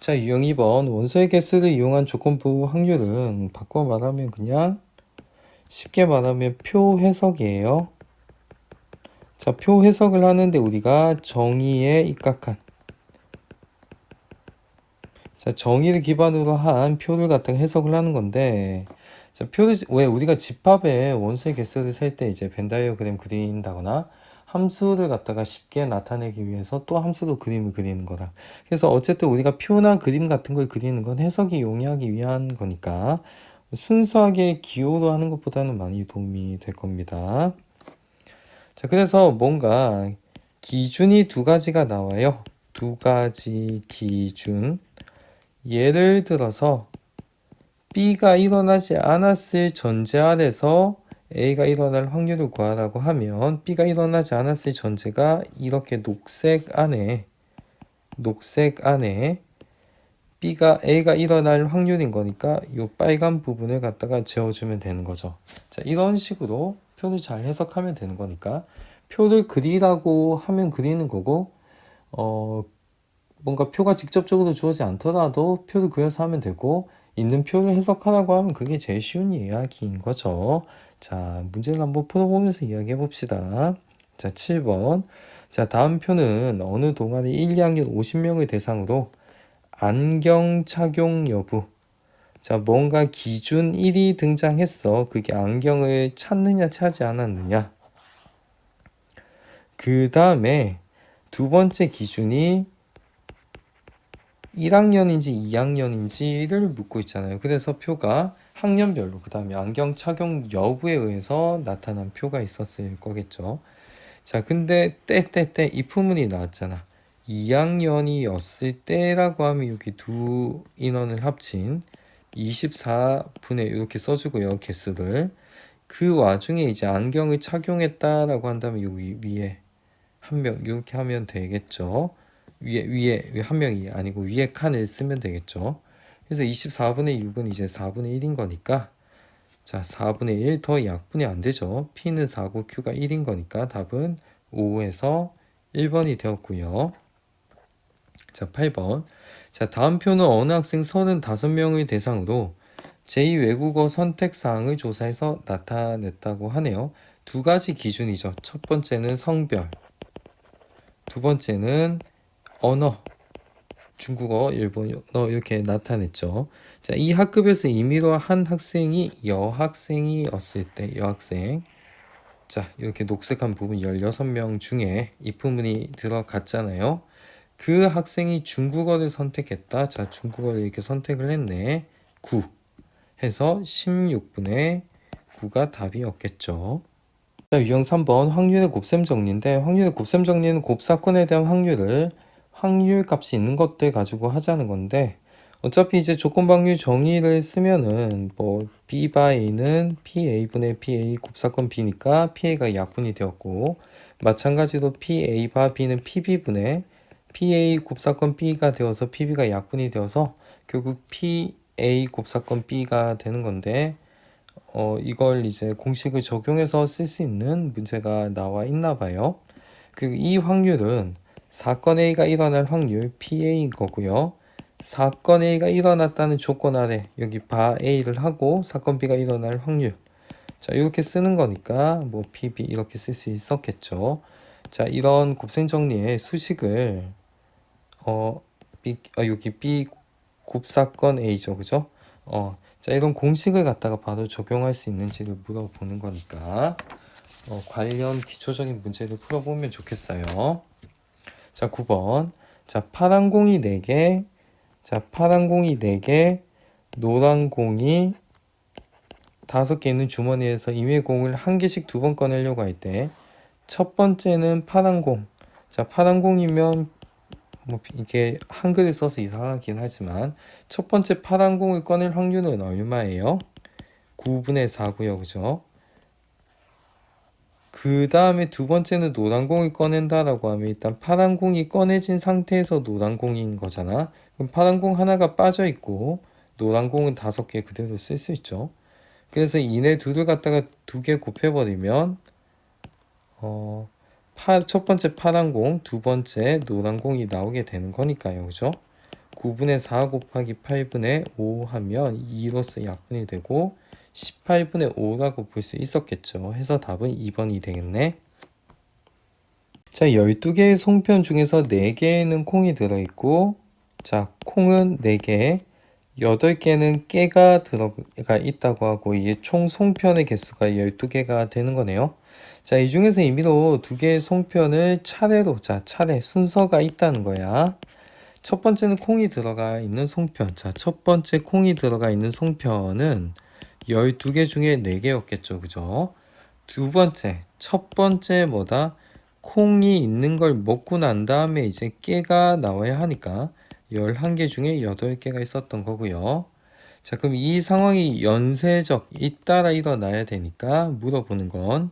자, 유형 2번 원소의 개수를 이용한 조건부 확률은 바꿔 말하면 그냥 쉽게 말하면 표 해석이에요. 자, 표 해석을 하는데 우리가 정의에 입각한 자, 정의를 기반으로 한 표를 갖다가 해석을 하는 건데 자, 표를 왜 우리가 집합에 원소의 개수를 셀 때 이제 벤 다이어그램 그린다거나 함수를 갖다가 쉽게 나타내기 위해서 또 함수로 그림을 그리는 거다. 그래서 어쨌든 우리가 표나 그림 같은 걸 그리는 건 해석이 용이하기 위한 거니까 순수하게 기호로 하는 것보다는 많이 도움이 될 겁니다. 자, 그래서 뭔가 기준이 두 가지가 나와요. 두 가지 기준. 예를 들어서 B가 일어나지 않았을 전제 아래서 A가 일어날 확률을 구하라고 하면 B가 일어나지 않았을 전제가 이렇게 녹색 안에 A가 일어날 확률인 거니까 이 빨간 부분을 갖다가 재워주면 되는 거죠. 자, 이런 식으로 표를 잘 해석하면 되는 거니까 표를 그리라고 하면 그리는 거고 뭔가 표가 직접적으로 주어지지 않더라도 표를 그려서 하면 되고 있는 표를 해석하라고 하면 그게 제일 쉬운 이야기인 거죠. 자, 문제를 한번 풀어보면서 이야기해 봅시다. 자, 7번. 자, 다음 표는 어느 동아리 1, 2학년 50명을 대상으로 안경 착용 여부. 자, 뭔가 기준 1이 등장했어. 그게 안경을 찾느냐 찾지 않았느냐. 그 다음에 두 번째 기준이 1학년인지 2학년인지를 묻고 있잖아요. 그래서 표가 학년별로 그 다음에 안경 착용 여부에 의해서 나타난 표가 있었을 거겠죠. 자, 근데 때 if문이 나왔잖아. 2학년이었을 때라고 하면 여기 두 인원을 합친 24분의 이렇게 써주고요. 개수를. 그 와중에 이제 안경을 착용했다라고 한다면 여기 위에 한 명 이렇게 하면 되겠죠. 위에 한 명이 아니고 위에 칸을 쓰면 되겠죠. 그래서 24분의 6은 이제 4분의 1인 거니까 자, 4분의 1 더 약분이 안 되죠. P는 4고 Q가 1인 거니까 답은 5에서 1번이 되었고요. 자, 8번. 자, 다음 표는 어느 학생 35명을 대상으로 제2외국어 선택사항을 조사해서 나타냈다고 하네요. 두 가지 기준이죠. 첫 번째는 성별, 두 번째는 언어, 중국어, 일본어 이렇게 나타냈죠. 자, 이 학급에서 임의로 한 학생이 여학생이었을 때 여학생. 자, 이렇게 녹색한 부분 16명 중에 if문이 들어갔잖아요. 그 학생이 중국어를 선택했다. 자, 중국어를 이렇게 선택을 했네. 9 해서 16분의 9가 답이었겠죠. 자, 유형 3번 확률의 곱셈 정리인데 확률의 곱셈 정리는 곱사건에 대한 확률 값이 있는 것들 가지고 하자는 건데 어차피 이제 조건 방률 정의를 쓰면은 뭐 B by A는 PA분의 PA 곱사건 B니까 PA가 약분이 되었고 마찬가지로 PA 바 B는 PB분의 PA 곱사건 B가 되어서 PB가 약분이 되어서 결국 PA 곱사건 B가 되는 건데 이걸 이제 공식을 적용해서 쓸 수 있는 문제가 나와 있나 봐요. 이 확률은 사건 A가 일어날 확률 PA인 거고요. 사건 A가 일어났다는 조건 아래 여기 바 A를 하고 사건 B가 일어날 확률 자 이렇게 쓰는 거니까 뭐 PB 이렇게 쓸 수 있었겠죠. 자 이런 곱셈 정리의 수식을 여기 B 곱사건 A죠, 그죠? 자 이런 공식을 갖다가 바로 적용할 수 있는지를 물어보는 거니까 관련 기초적인 문제를 풀어보면 좋겠어요. 자 9번 자 파란 공이 4개 자 파란 공이 4개 노란 공이 5개 있는 주머니에서 임의 공을 한 개씩 2번 꺼내려고 할 때 첫 번째는 파란 공 자 파란 공이면 뭐 이게 한글을 써서 이상하긴 하지만 첫 번째 파란 공을 꺼낼 확률은 얼마예요? 9분의 4고요. 그죠? 그 다음에 두 번째는 노란 공을 꺼낸다라고 하면 일단 파란 공이 꺼내진 상태에서 노란 공인 거잖아. 그럼 파란 공 하나가 빠져 있고 노란 공은 5개 그대로 쓸 수 있죠. 그래서 이네 둘을 갖다가 2개 곱해버리면 첫 번째 파란 공, 두 번째 노란 공이 나오게 되는 거니까요. 그죠? 9분의 4 곱하기 8분의 5 하면 2로서 약분이 되고 18분의 5라고 볼 수 있었겠죠. 해서 답은 2번이 되겠네. 자, 12개의 송편 중에서 4개에는 콩이 들어있고, 자, 콩은 4개, 8개는 깨가 들어가 있다고 하고, 이게 총 송편의 개수가 12개가 되는 거네요. 자, 이 중에서 임의로 2개의 송편을 차례로, 자, 차례, 순서가 있다는 거야. 첫 번째는 콩이 들어가 있는 송편. 자, 첫 번째 콩이 들어가 있는 송편은 12개 중에 4개였겠죠. 그죠? 두 번째, 첫 번째 뭐다? 콩이 있는 걸 먹고 난 다음에 이제 깨가 나와야 하니까 11개 중에 8개가 있었던 거고요. 자, 그럼 이 상황이 연쇄적, 잇따라 일어나야 되니까 물어보는 건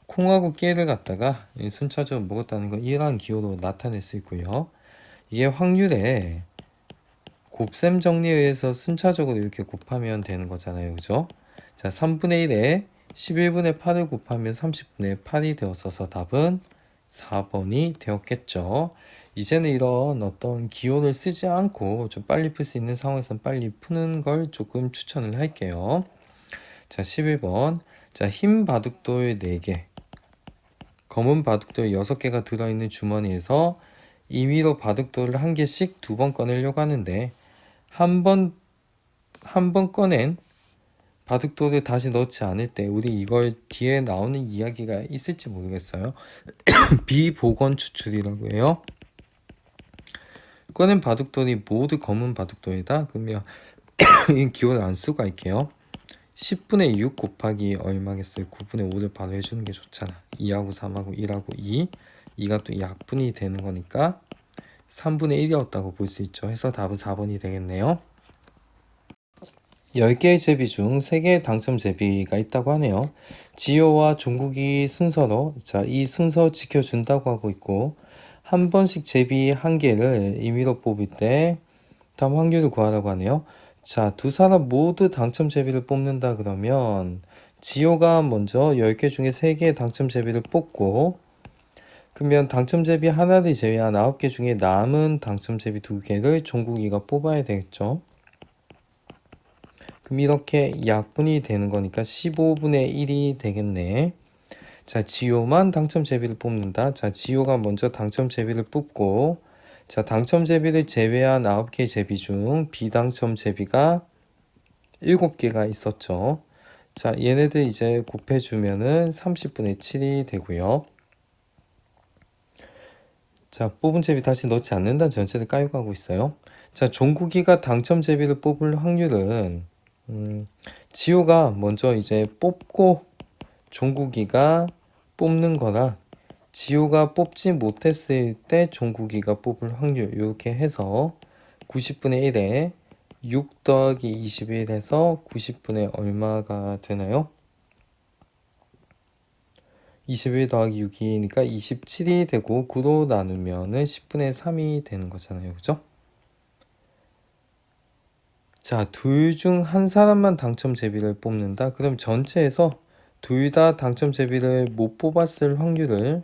콩하고 깨를 갖다가 순차적으로 먹었다는 건 이러한 기호로 나타낼 수 있고요. 이게 확률에 곱셈 정리에 의해서 순차적으로 이렇게 곱하면 되는 거잖아요. 그죠? 자, 3분의 1에 11분의 8을 곱하면 30분의 8이 되었어서 답은 4번이 되었겠죠. 이제는 이런 어떤 기호를 쓰지 않고 좀 빨리 풀 수 있는 상황에서는 빨리 푸는 걸 조금 추천을 할게요. 자, 11번. 자, 흰 바둑돌 4개, 검은 바둑돌 6개가 들어있는 주머니에서 임의로 바둑돌을 1개씩 2번 꺼내려고 하는데 한 번 꺼낸 바둑돌을 다시 넣지 않을 때 우리 이걸 뒤에 나오는 이야기가 있을지 모르겠어요. 비복원 추출이라고 해요. 꺼낸 바둑돌이 모두 검은 바둑돌이다. 그러면 이 기호를 안 쓰고 할게요. 10분의 6 곱하기 얼마겠어요? 9분의 5를 바로 해주는 게 좋잖아. 2하고 3하고 1하고 2. 2가 또 약분이 되는 거니까 3분의 1이었다고 볼 수 있죠. 해서 답은 4번이 되겠네요. 10개의 제비 중 3개의 당첨 제비가 있다고 하네요. 지효와 종국이 순서로, 자, 이 순서 지켜준다고 하고 있고, 한 번씩 제비 1개를 임의로 뽑을 때 다음 확률을 구하라고 하네요. 자, 두 사람 모두 당첨 제비를 뽑는다 그러면 지효가 먼저 10개 중에 3개의 당첨 제비를 뽑고, 그러면 당첨 제비 하나를 제외한 9개 중에 남은 당첨 제비 2개를 종국이가 뽑아야 되겠죠. 그럼 이렇게 약분이 되는 거니까 15분의 1이 되겠네. 자, 지효만 당첨 제비를 뽑는다. 자, 지효가 먼저 당첨 제비를 뽑고, 자, 당첨 제비를 제외한 9개 제비 중 비당첨 제비가 7개가 있었죠. 자, 얘네들 이제 곱해주면은 30분의 7이 되고요. 자, 뽑은 제비 다시 넣지 않는다. 전체를 깔고 하고 있어요. 자, 종국이가 당첨 제비를 뽑을 확률은 지효가 먼저 이제 뽑고 종국이가 뽑는 거라 지효가 뽑지 못했을 때 종국이가 뽑을 확률 이렇게 해서 90분의 1에 6 더하기 21 해서 90분의 얼마가 되나요? 21 더하기 6이니까 27이 되고 9로 나누면은 10분의 3이 되는 거잖아요. 그죠? 자, 둘 중 한 사람만 당첨 제비를 뽑는다. 그럼 전체에서 둘 다 당첨 제비를 못 뽑았을 확률을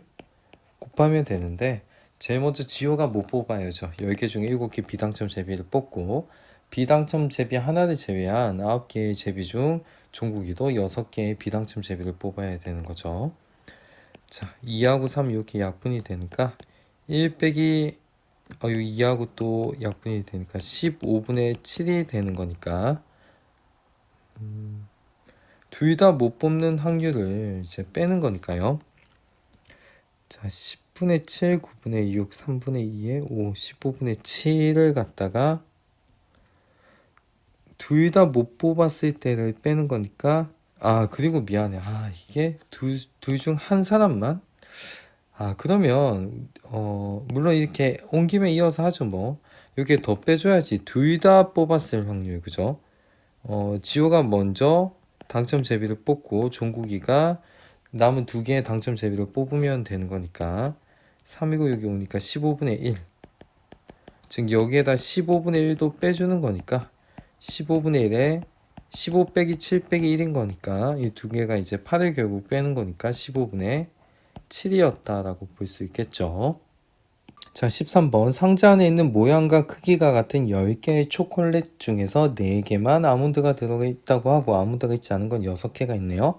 곱하면 되는데 제일 먼저 지효가 못 뽑아야죠. 10개 중에 7개 비당첨 제비를 뽑고 비당첨 제비 하나를 제외한 9개의 제비 중 종국이도 6개의 비당첨 제비를 뽑아야 되는 거죠. 자, 2하고 3 이렇게 약분이 되니까 1 빼기 2하고 또 약분이 되니까 15분의 7이 되는 거니까 둘 다 못 뽑는 확률을 이제 빼는 거니까요. 자, 10분의 7, 9분의 6, 3분의 2에 5, 15분의 7을 갖다가 둘 다 못 뽑았을 때를 빼는 거니까 그리고 미안해. 이게 둘 중 한 사람만? 그러면 물론 이렇게 온 김에 이어서 하죠 뭐. 이렇게 더 빼줘야지. 둘 다 뽑았을 확률, 그죠? 지호가 먼저 당첨 제비를 뽑고 종국이가 남은 2개의 당첨 제비를 뽑으면 되는 거니까 3이고 여기 오니까 15분의 1. 즉 여기에다 15분의 1도 빼주는 거니까 15분의 1에 15 빼기 7 빼기 1인 거니까 이 2개가 이제 8을 결국 빼는 거니까 15분의 7이었다라고 볼 수 있겠죠. 자, 13번. 상자 안에 있는 모양과 크기가 같은 10개의 초콜릿 중에서 4개만 아몬드가 들어있다고 하고 아몬드가 있지 않은 건 6개가 있네요.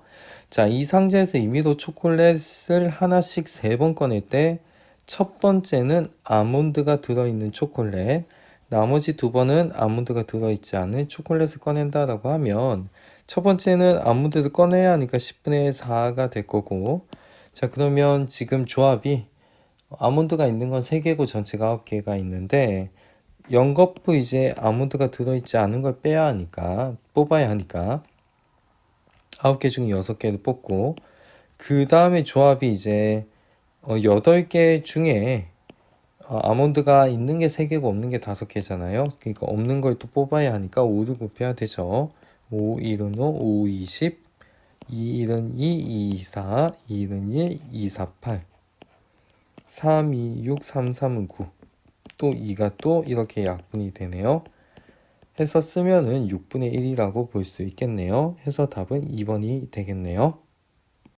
자, 이 상자에서 임의로 초콜릿을 하나씩 3번 꺼낼 때 첫 번째는 아몬드가 들어있는 초콜릿, 나머지 2번은 아몬드가 들어있지 않은 초콜릿을 꺼낸다라고 하면 첫 번째는 아몬드를 꺼내야 하니까 10분의 4가 될 거고, 자, 그러면 지금 조합이 아몬드가 있는 건 3개고 전체가 9개가 있는데 연거푸 이제 아몬드가 들어있지 않은 걸 빼야 하니까 뽑아야 하니까 9개 중에 6개를 뽑고, 그 다음에 조합이 이제 8개 중에 아몬드가 있는 게 3개고 없는 게 5개잖아요. 그러니까 없는 걸 또 뽑아야 하니까 5를 곱해야 되죠. 5, 1은 5, 5, 20, 2, 1은 2, 2, 4, 2, 1은 1, 2, 4, 8, 3, 2, 6, 3, 3은 9. 또 2가 또 이렇게 약분이 되네요. 해서 쓰면은 6분의 1이라고 볼 수 있겠네요. 해서 답은 2번이 되겠네요.